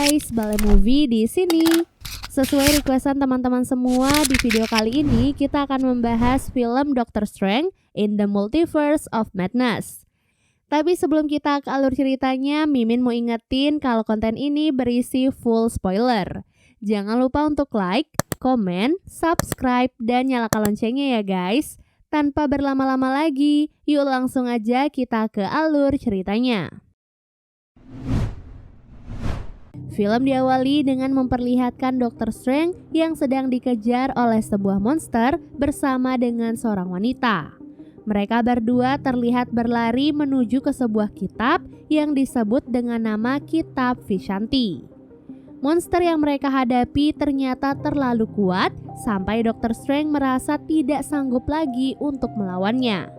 guys, Balai Movie di sini. Sesuai requestan teman-teman semua, di video kali ini kita akan membahas film Doctor Strange in the Multiverse of Madness. Tapi sebelum kita ke alur ceritanya, Mimin mau ingetin kalau konten ini berisi full spoiler. Jangan lupa untuk like, komen, subscribe, dan nyalakan loncengnya ya guys. Tanpa berlama-lama lagi, yuk langsung aja kita ke alur ceritanya. Film diawali dengan memperlihatkan Doctor Strange yang sedang dikejar oleh sebuah monster bersama dengan seorang wanita. Mereka berdua terlihat berlari menuju ke sebuah kitab yang disebut dengan nama Kitab Vishanti. Monster yang mereka hadapi ternyata terlalu kuat sampai Doctor Strange merasa tidak sanggup lagi untuk melawannya.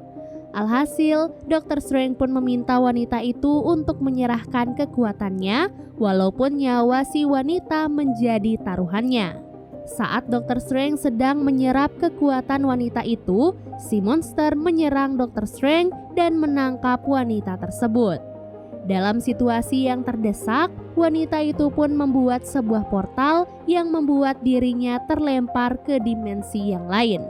Alhasil, Doctor Strange pun meminta wanita itu untuk menyerahkan kekuatannya walaupun nyawa si wanita menjadi taruhannya. Saat Doctor Strange sedang menyerap kekuatan wanita itu, si monster menyerang Doctor Strange dan menangkap wanita tersebut. Dalam situasi yang terdesak, wanita itu pun membuat sebuah portal yang membuat dirinya terlempar ke dimensi yang lain.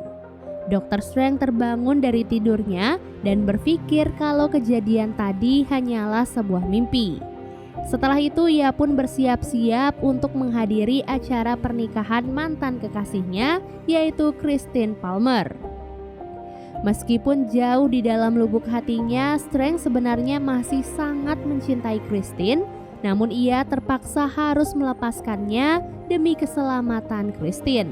Doctor Strange terbangun dari tidurnya dan berpikir kalau kejadian tadi hanyalah sebuah mimpi. Setelah itu ia pun bersiap-siap untuk menghadiri acara pernikahan mantan kekasihnya, yaitu Christine Palmer. Meskipun jauh di dalam lubuk hatinya, Strange sebenarnya masih sangat mencintai Christine, namun ia terpaksa harus melepaskannya demi keselamatan Christine.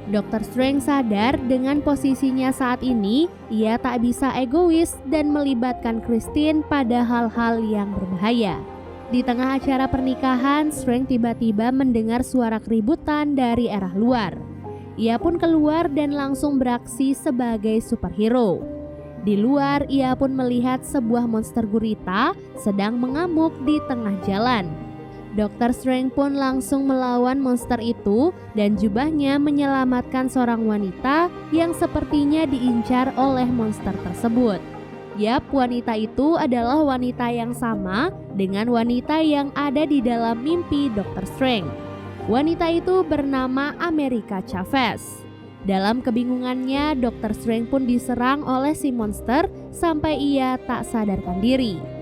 Dr. Strange sadar dengan posisinya saat ini, ia tak bisa egois dan melibatkan Christine pada hal-hal yang berbahaya. Di tengah acara pernikahan, Strange tiba-tiba mendengar suara keributan dari arah luar. Ia pun keluar dan langsung beraksi sebagai superhero. Di luar, ia pun melihat sebuah monster gurita sedang mengamuk di tengah jalan. Dr. Strange pun langsung melawan monster itu dan jubahnya menyelamatkan seorang wanita yang sepertinya diincar oleh monster tersebut. Yap, wanita itu adalah wanita yang sama dengan wanita yang ada di dalam mimpi Dr. Strange. Wanita itu bernama America Chavez. Dalam kebingungannya, Dr. Strange pun diserang oleh si monster sampai ia tak sadarkan diri.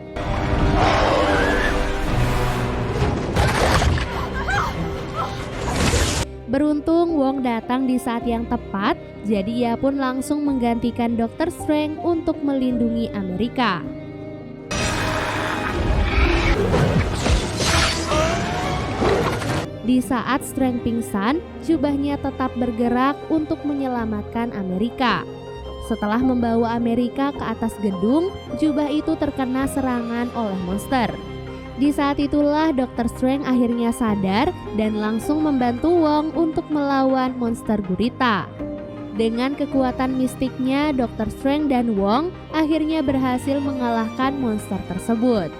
Beruntung Wong datang di saat yang tepat, jadi ia pun langsung menggantikan Dr. Strange untuk melindungi Amerika. Di saat Strange pingsan, jubahnya tetap bergerak untuk menyelamatkan Amerika. Setelah membawa Amerika ke atas gedung, jubah itu terkena serangan oleh monster. Di saat itulah Dr. Strange akhirnya sadar dan langsung membantu Wong untuk melawan monster gurita. Dengan kekuatan mistiknya, Dr. Strange dan Wong akhirnya berhasil mengalahkan monster tersebut.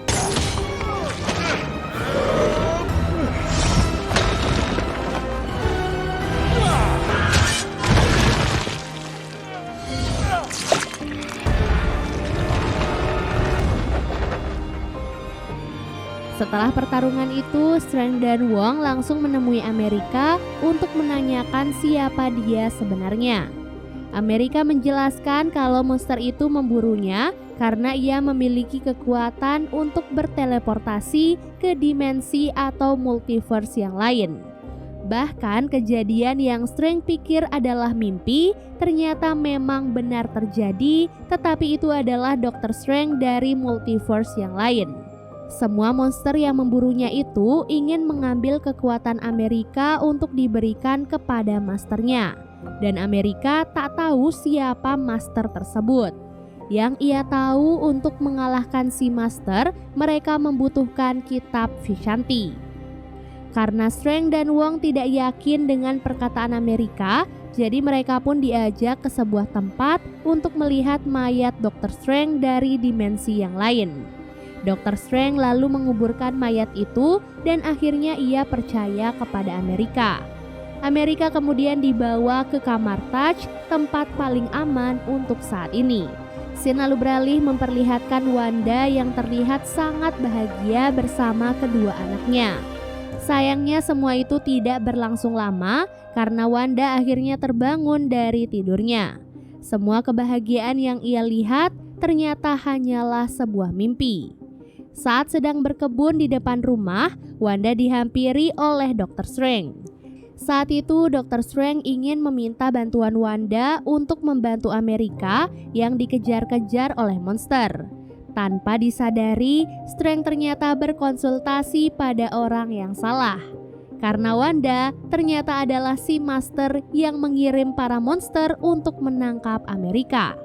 Setelah pertarungan itu, Strange dan Wong langsung menemui Amerika untuk menanyakan siapa dia sebenarnya. Amerika menjelaskan kalau monster itu memburunya karena ia memiliki kekuatan untuk berteleportasi ke dimensi atau multiverse yang lain. Bahkan kejadian yang Strange pikir adalah mimpi ternyata memang benar terjadi, tetapi itu adalah Dr. Strange dari multiverse yang lain. Semua monster yang memburunya itu ingin mengambil kekuatan Amerika untuk diberikan kepada masternya. Dan Amerika tak tahu siapa master tersebut. Yang ia tahu untuk mengalahkan si master, mereka membutuhkan kitab Vishanti. Karena Strange dan Wong tidak yakin dengan perkataan Amerika, jadi mereka pun diajak ke sebuah tempat untuk melihat mayat Dr. Strange dari dimensi yang lain. Dr. Strange lalu menguburkan mayat itu dan akhirnya ia percaya kepada Amerika. Amerika kemudian dibawa ke kamar Taj, tempat paling aman untuk saat ini. Scene lalu beralih memperlihatkan Wanda yang terlihat sangat bahagia bersama kedua anaknya. Sayangnya semua itu tidak berlangsung lama karena Wanda akhirnya terbangun dari tidurnya. Semua kebahagiaan yang ia lihat ternyata hanyalah sebuah mimpi. Saat sedang berkebun di depan rumah, Wanda dihampiri oleh Dr. Strange. Saat itu Dr. Strange ingin meminta bantuan Wanda untuk membantu Amerika yang dikejar-kejar oleh monster. Tanpa disadari, Strange ternyata berkonsultasi pada orang yang salah. Karena Wanda ternyata adalah si master yang mengirim para monster untuk menangkap Amerika.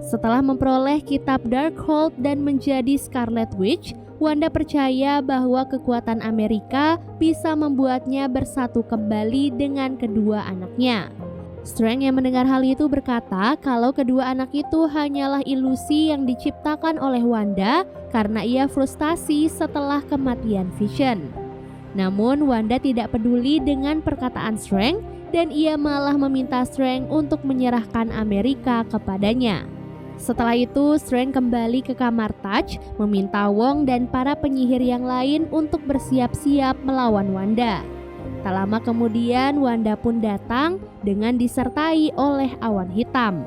Setelah memperoleh kitab Darkhold dan menjadi Scarlet Witch, Wanda percaya bahwa kekuatan Amerika bisa membuatnya bersatu kembali dengan kedua anaknya. Strange yang mendengar hal itu berkata kalau kedua anak itu hanyalah ilusi yang diciptakan oleh Wanda karena ia frustasi setelah kematian Vision. Namun Wanda tidak peduli dengan perkataan Strange dan ia malah meminta Strange untuk menyerahkan Amerika kepadanya. Setelah itu Strange kembali ke kamar Touch meminta Wong dan para penyihir yang lain untuk bersiap-siap melawan Wanda. Tak lama kemudian Wanda pun datang dengan disertai oleh awan hitam.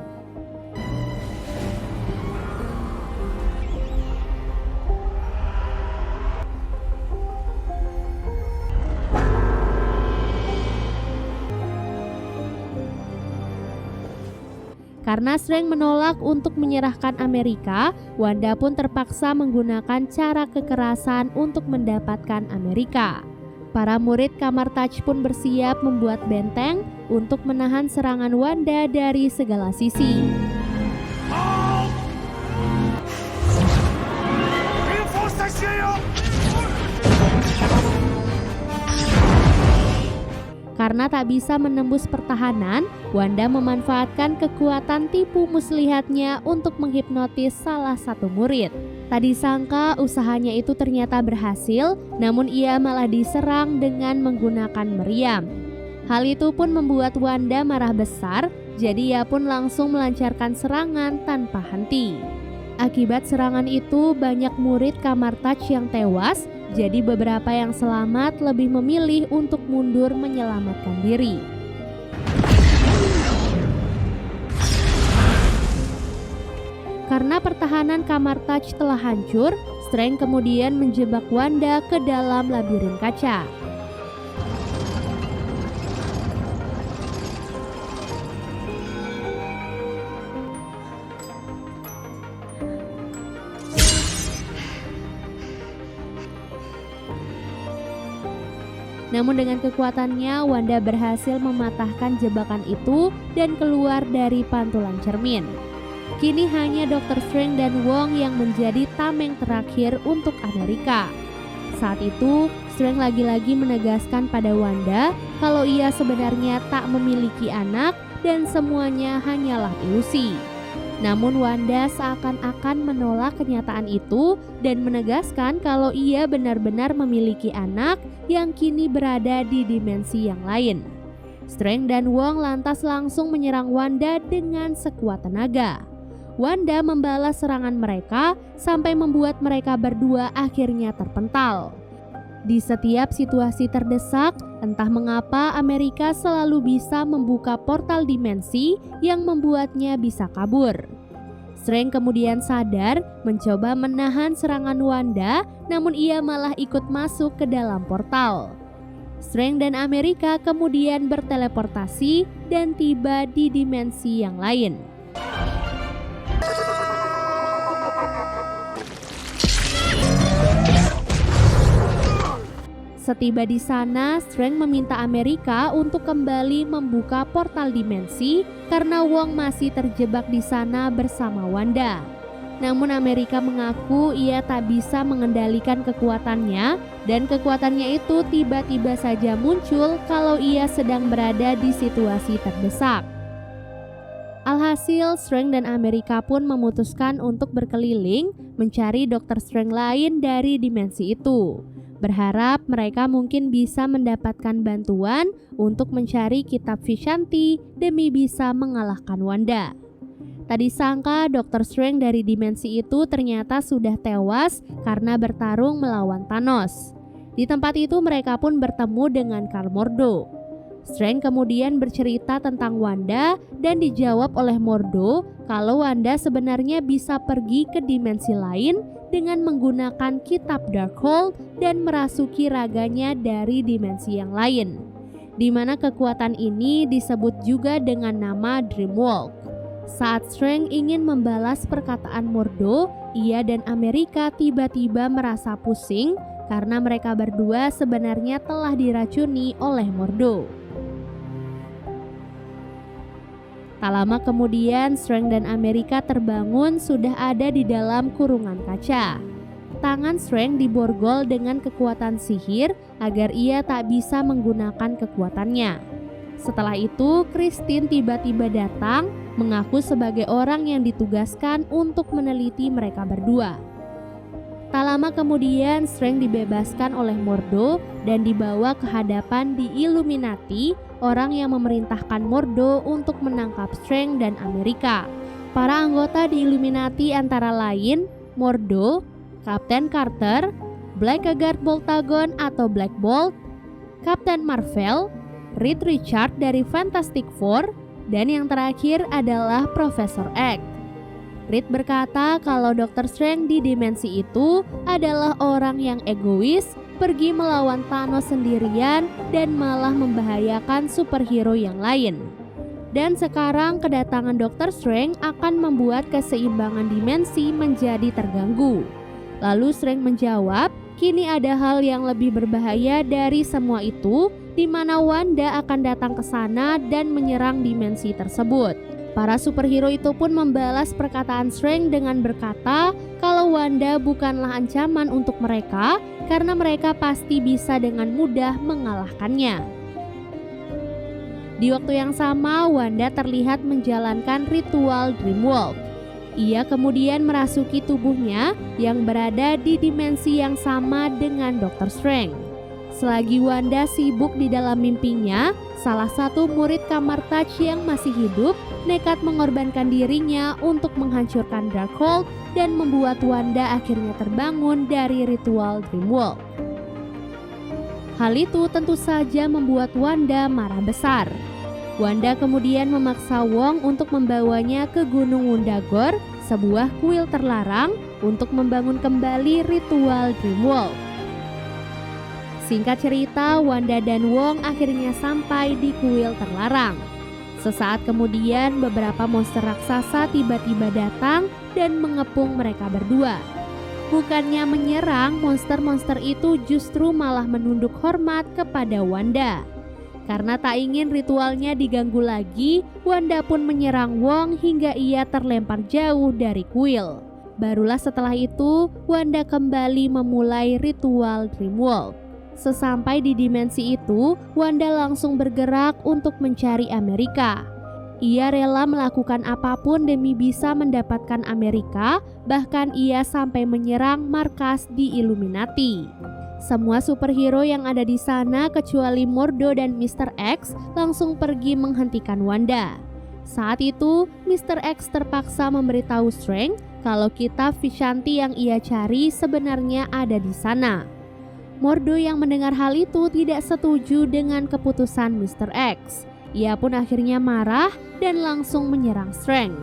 Karena Strange menolak untuk menyerahkan Amerika, Wanda pun terpaksa menggunakan cara kekerasan untuk mendapatkan Amerika. Para murid kamar Touch pun bersiap membuat benteng untuk menahan serangan Wanda dari segala sisi. Karena tak bisa menembus pertahanan, Wanda memanfaatkan kekuatan tipu muslihatnya untuk menghipnotis salah satu murid. Tak disangka usahanya itu ternyata berhasil, namun ia malah diserang dengan menggunakan meriam. Hal itu pun membuat Wanda marah besar, jadi ia pun langsung melancarkan serangan tanpa henti. Akibat serangan itu banyak murid kamar Touch yang tewas, jadi beberapa yang selamat lebih memilih untuk mundur menyelamatkan diri. Karena pertahanan kamar Touch telah hancur, Strange kemudian menjebak Wanda ke dalam labirin kaca. Namun dengan kekuatannya, Wanda berhasil mematahkan jebakan itu dan keluar dari pantulan cermin. Kini hanya Dr. Strange dan Wong yang menjadi tameng terakhir untuk Amerika. Saat itu, Strange lagi-lagi menegaskan pada Wanda kalau ia sebenarnya tak memiliki anak dan semuanya hanyalah ilusi. Namun Wanda seakan-akan menolak kenyataan itu dan menegaskan kalau ia benar-benar memiliki anak yang kini berada di dimensi yang lain. Strange dan Wong lantas langsung menyerang Wanda dengan sekuat tenaga. Wanda membalas serangan mereka sampai membuat mereka berdua akhirnya terpental. Di setiap situasi terdesak, entah mengapa Amerika selalu bisa membuka portal dimensi yang membuatnya bisa kabur. Strange kemudian sadar mencoba menahan serangan Wanda, namun ia malah ikut masuk ke dalam portal. Strange dan Amerika kemudian berteleportasi dan tiba di dimensi yang lain. Setiba di sana, Strange meminta Amerika untuk kembali membuka portal dimensi karena Wong masih terjebak di sana bersama Wanda. Namun Amerika mengaku ia tak bisa mengendalikan kekuatannya dan kekuatannya itu tiba-tiba saja muncul kalau ia sedang berada di situasi terdesak. Alhasil, Strange dan Amerika pun memutuskan untuk berkeliling mencari Dr. Strange lain dari dimensi itu. Berharap mereka mungkin bisa mendapatkan bantuan untuk mencari kitab Vishanti demi bisa mengalahkan Wanda. Tak disangka Dr. Strange dari dimensi itu ternyata sudah tewas karena bertarung melawan Thanos. Di tempat itu mereka pun bertemu dengan Karl Mordo. Strange kemudian bercerita tentang Wanda dan dijawab oleh Mordo kalau Wanda sebenarnya bisa pergi ke dimensi lain dengan menggunakan kitab Darkhold dan merasuki raganya dari dimensi yang lain, di mana kekuatan ini disebut juga dengan nama Dreamwalk. Saat Strange ingin membalas perkataan Mordo, ia dan Amerika tiba-tiba merasa pusing karena mereka berdua sebenarnya telah diracuni oleh Mordo. Tak lama kemudian, Strange dan Amerika terbangun sudah ada di dalam kurungan kaca. Tangan Strange diborgol dengan kekuatan sihir agar ia tak bisa menggunakan kekuatannya. Setelah itu, Christine tiba-tiba datang mengaku sebagai orang yang ditugaskan untuk meneliti mereka berdua. Tak lama kemudian, Strange dibebaskan oleh Mordo dan dibawa ke hadapan di Illuminati, orang yang memerintahkan Mordo untuk menangkap Strange dan Amerika. Para anggota di Illuminati antara lain Mordo, Kapten Carter, Blackguard Boltagon atau Black Bolt, Kapten Marvel, Reed Richards dari Fantastic Four, dan yang terakhir adalah Profesor X. Reed berkata kalau Dr. Strange di dimensi itu adalah orang yang egois, pergi melawan Thanos sendirian dan malah membahayakan superhero yang lain. Dan sekarang kedatangan Dr. Strange akan membuat keseimbangan dimensi menjadi terganggu. Lalu Strange menjawab, kini ada hal yang lebih berbahaya dari semua itu, di mana Wanda akan datang ke sana dan menyerang dimensi tersebut. Para superhero itu pun membalas perkataan Strange dengan berkata kalau Wanda bukanlah ancaman untuk mereka karena mereka pasti bisa dengan mudah mengalahkannya. Di waktu yang sama, Wanda terlihat menjalankan ritual Dreamwalk. Ia kemudian merasuki tubuhnya yang berada di dimensi yang sama dengan Dr. Strange. Selagi Wanda sibuk di dalam mimpinya, salah satu murid Kamar Taj yang masih hidup nekat mengorbankan dirinya untuk menghancurkan Darkhold dan membuat Wanda akhirnya terbangun dari ritual Dreamwalk. Hal itu tentu saja membuat Wanda marah besar. Wanda kemudian memaksa Wong untuk membawanya ke Gunung Wundagore, sebuah kuil terlarang, untuk membangun kembali ritual Dreamwalk. Singkat cerita, Wanda dan Wong akhirnya sampai di kuil terlarang. Sesaat kemudian, beberapa monster raksasa tiba-tiba datang dan mengepung mereka berdua. Bukannya menyerang, monster-monster itu justru malah menunduk hormat kepada Wanda. Karena tak ingin ritualnya diganggu lagi, Wanda pun menyerang Wong hingga ia terlempar jauh dari kuil. Barulah setelah itu, Wanda kembali memulai ritual Dreamwalk. Sesampai di dimensi itu, Wanda langsung bergerak untuk mencari Amerika. Ia rela melakukan apapun demi bisa mendapatkan Amerika, bahkan ia sampai menyerang markas di Illuminati. Semua superhero yang ada di sana kecuali Mordo dan Mr. X langsung pergi menghentikan Wanda. Saat itu, Mr. X terpaksa memberitahu Strange kalau kitab Vishanti yang ia cari sebenarnya ada di sana. Mordo yang mendengar hal itu tidak setuju dengan keputusan Mr. X. Ia pun akhirnya marah dan langsung menyerang Strange.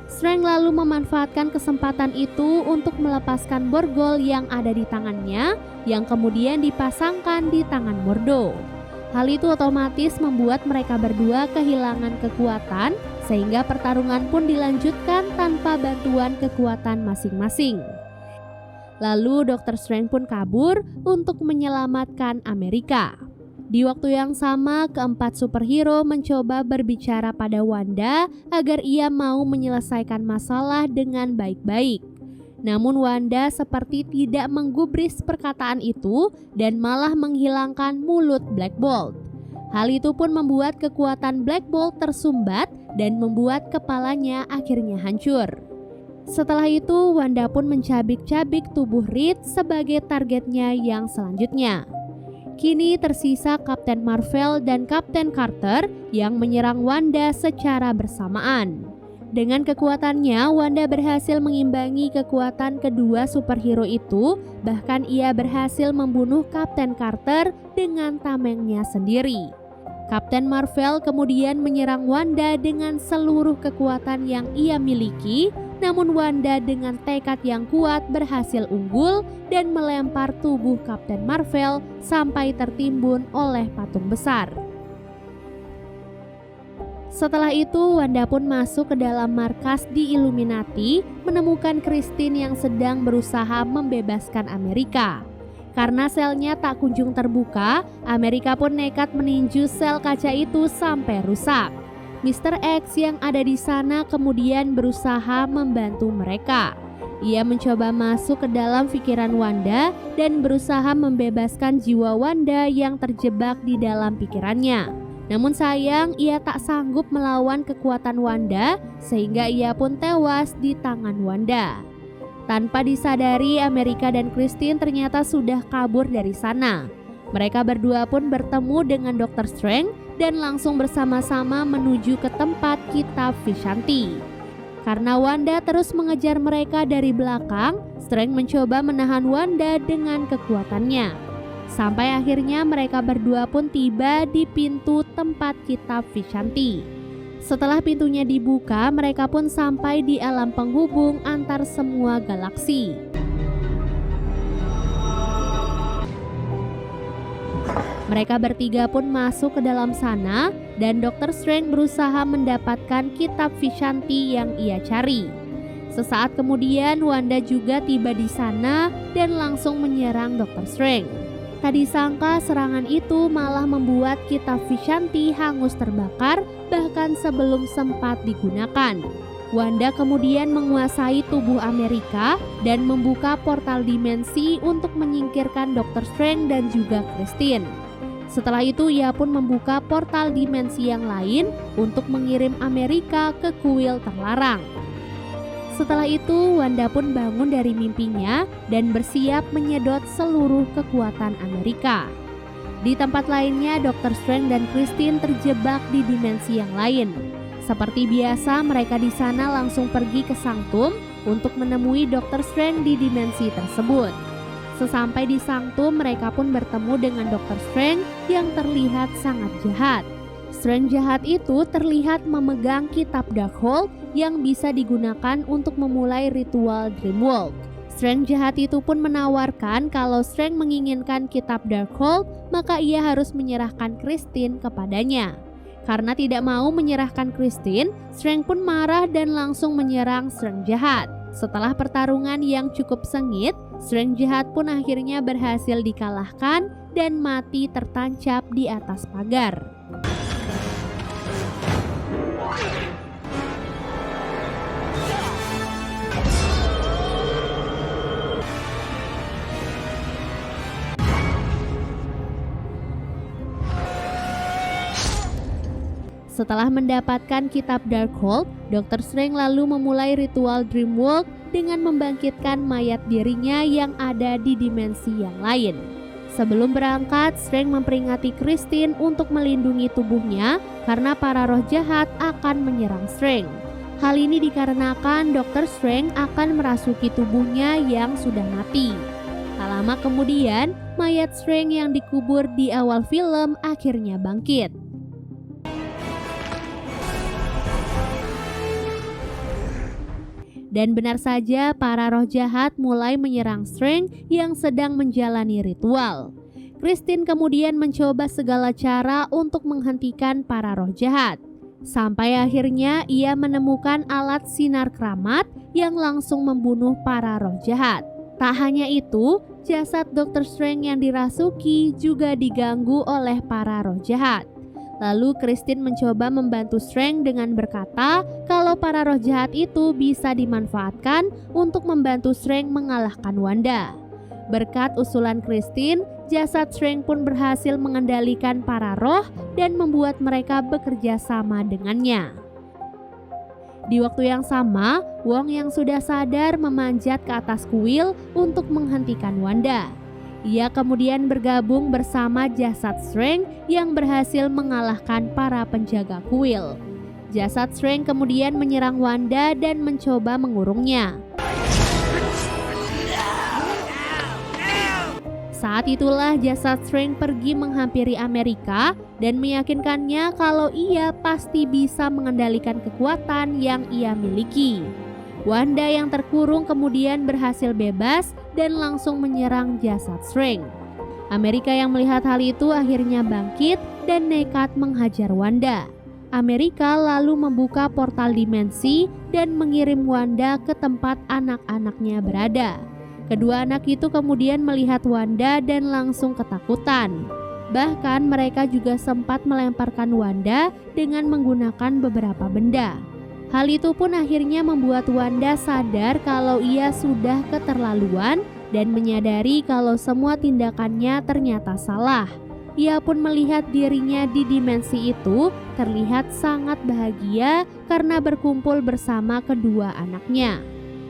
Strange lalu memanfaatkan kesempatan itu untuk melepaskan borgol yang ada di tangannya, yang kemudian dipasangkan di tangan Mordo. Hal itu otomatis membuat mereka berdua kehilangan kekuatan, sehingga pertarungan pun dilanjutkan tanpa bantuan kekuatan masing-masing. Lalu Dr. Strange pun kabur untuk menyelamatkan Amerika. Di waktu yang sama, keempat superhero mencoba berbicara pada Wanda agar ia mau menyelesaikan masalah dengan baik-baik. Namun Wanda seperti tidak menggubris perkataan itu dan malah menghilangkan mulut Black Bolt. Hal itu pun membuat kekuatan Black Bolt tersumbat dan membuat kepalanya akhirnya hancur. Setelah itu, Wanda pun mencabik-cabik tubuh Reed sebagai targetnya yang selanjutnya. Kini tersisa Kapten Marvel dan Kapten Carter yang menyerang Wanda secara bersamaan. Dengan kekuatannya, Wanda berhasil mengimbangi kekuatan kedua superhero itu, bahkan ia berhasil membunuh Kapten Carter dengan tamengnya sendiri. Kapten Marvel kemudian menyerang Wanda dengan seluruh kekuatan yang ia miliki, namun Wanda dengan tekad yang kuat berhasil unggul dan melempar tubuh Kapten Marvel sampai tertimbun oleh patung besar. Setelah itu, Wanda pun masuk ke dalam markas di Illuminati, menemukan Christine yang sedang berusaha membebaskan Amerika. Karena selnya tak kunjung terbuka, Amerika pun nekat meninju sel kaca itu sampai rusak. Mr. X yang ada di sana kemudian berusaha membantu mereka. Ia mencoba masuk ke dalam pikiran Wanda dan berusaha membebaskan jiwa Wanda yang terjebak di dalam pikirannya. Namun sayang, ia tak sanggup melawan kekuatan Wanda sehingga ia pun tewas di tangan Wanda. Tanpa disadari, Amerika dan Christine ternyata sudah kabur dari sana. Mereka berdua pun bertemu dengan Dr. Strange dan langsung bersama-sama menuju ke tempat kitab Vishanti. Karena Wanda terus mengejar mereka dari belakang, Strange mencoba menahan Wanda dengan kekuatannya. Sampai akhirnya mereka berdua pun tiba di pintu tempat kitab Vishanti. Setelah pintunya dibuka, mereka pun sampai di alam penghubung antar semua galaksi. Mereka bertiga pun masuk ke dalam sana dan Dr. Strange berusaha mendapatkan kitab Vishanti yang ia cari. Sesaat kemudian Wanda juga tiba di sana dan langsung menyerang Dr. Strange. Tak disangka serangan itu malah membuat kitab Vishanti hangus terbakar bahkan sebelum sempat digunakan. Wanda kemudian menguasai tubuh Amerika dan membuka portal dimensi untuk menyingkirkan Dr. Strange dan juga Christine. Setelah itu ia pun membuka portal dimensi yang lain untuk mengirim Amerika ke kuil terlarang. Setelah itu, Wanda pun bangun dari mimpinya dan bersiap menyedot seluruh kekuatan Amerika. Di tempat lainnya, Dr. Strange dan Christine terjebak di dimensi yang lain. Seperti biasa, mereka di sana langsung pergi ke Sanctum untuk menemui Dr. Strange di dimensi tersebut. Sesampai di Sanctum, mereka pun bertemu dengan Dr. Strange yang terlihat sangat jahat. Strange jahat itu terlihat memegang kitab Darkhold yang bisa digunakan untuk memulai ritual Dreamwalk. Strange jahat itu pun menawarkan kalau Strange menginginkan kitab Darkhold, maka ia harus menyerahkan Christine kepadanya. Karena tidak mau menyerahkan Christine, Strange pun marah dan langsung menyerang Strange jahat. Setelah pertarungan yang cukup sengit, Strange jahat pun akhirnya berhasil dikalahkan dan mati tertancap di atas pagar. Setelah mendapatkan kitab Darkhold, Dr. Strange lalu memulai ritual Dreamwalk dengan membangkitkan mayat dirinya yang ada di dimensi yang lain. Sebelum berangkat, Strange memperingati Christine untuk melindungi tubuhnya karena para roh jahat akan menyerang Strange. Hal ini dikarenakan Dr. Strange akan merasuki tubuhnya yang sudah mati. Tak lama kemudian, mayat Strange yang dikubur di awal film akhirnya bangkit. Dan benar saja, para roh jahat mulai menyerang Strange yang sedang menjalani ritual. Christine kemudian mencoba segala cara untuk menghentikan para roh jahat. Sampai akhirnya ia menemukan alat sinar keramat yang langsung membunuh para roh jahat. Tak hanya itu, jasad Dr. Strange yang dirasuki juga diganggu oleh para roh jahat. Lalu Christine mencoba membantu Strange dengan berkata kalau para roh jahat itu bisa dimanfaatkan untuk membantu Strange mengalahkan Wanda. Berkat usulan Christine, jasad Strange pun berhasil mengendalikan para roh dan membuat mereka bekerja sama dengannya. Di waktu yang sama, Wong yang sudah sadar memanjat ke atas kuil untuk menghentikan Wanda. Ia kemudian bergabung bersama jasad Strange yang berhasil mengalahkan para penjaga kuil. Jasad Strange kemudian menyerang Wanda dan mencoba mengurungnya. Saat itulah jasad Strange pergi menghampiri Amerika dan meyakinkannya kalau ia pasti bisa mengendalikan kekuatan yang ia miliki. Wanda yang terkurung kemudian berhasil bebas dan langsung menyerang jasad Strange. Amerika yang melihat hal itu akhirnya bangkit dan nekat menghajar Wanda. Amerika lalu membuka portal dimensi dan mengirim Wanda ke tempat anak-anaknya berada. Kedua anak itu kemudian melihat Wanda dan langsung ketakutan. Bahkan mereka juga sempat melemparkan Wanda dengan menggunakan beberapa benda. Hal itu pun akhirnya membuat Wanda sadar kalau ia sudah keterlaluan dan menyadari kalau semua tindakannya ternyata salah. Ia pun melihat dirinya di dimensi itu terlihat sangat bahagia karena berkumpul bersama kedua anaknya.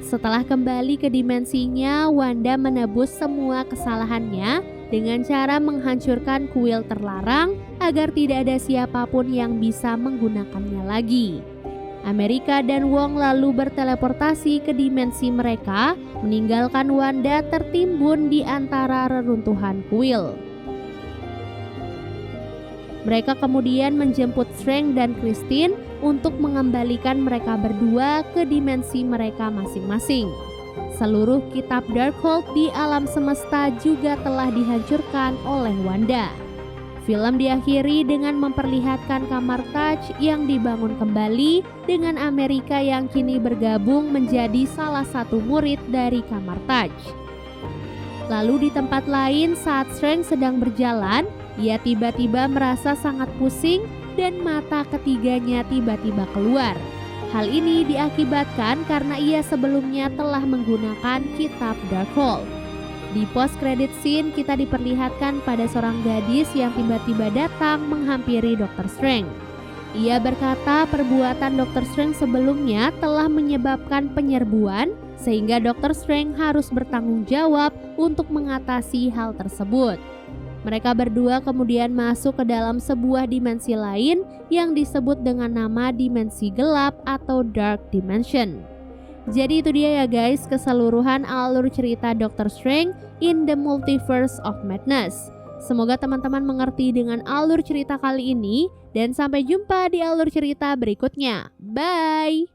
Setelah kembali ke dimensinya, Wanda menebus semua kesalahannya dengan cara menghancurkan kuil terlarang agar tidak ada siapapun yang bisa menggunakannya lagi. Amerika dan Wong lalu berteleportasi ke dimensi mereka, meninggalkan Wanda tertimbun di antara reruntuhan kuil. Mereka kemudian menjemput Strange dan Christine untuk mengembalikan mereka berdua ke dimensi mereka masing-masing. Seluruh kitab Darkhold di alam semesta juga telah dihancurkan oleh Wanda. Film diakhiri dengan memperlihatkan kamar Touch yang dibangun kembali dengan Amerika yang kini bergabung menjadi salah satu murid dari kamar Touch. Lalu di tempat lain saat Strange sedang berjalan, ia tiba-tiba merasa sangat pusing dan mata ketiganya tiba-tiba keluar. Hal ini diakibatkan karena ia sebelumnya telah menggunakan kitab Darkhold. Di post credit scene kita diperlihatkan pada seorang gadis yang tiba-tiba datang menghampiri Dr. Strange. Ia berkata perbuatan Dr. Strange sebelumnya telah menyebabkan penyerbuan sehingga Dr. Strange harus bertanggung jawab untuk mengatasi hal tersebut. Mereka berdua kemudian masuk ke dalam sebuah dimensi lain yang disebut dengan nama dimensi gelap atau Dark Dimension. Jadi itu dia ya guys, keseluruhan alur cerita Dr. Strange in the Multiverse of Madness. Semoga teman-teman mengerti dengan alur cerita kali ini dan sampai jumpa di alur cerita berikutnya. Bye!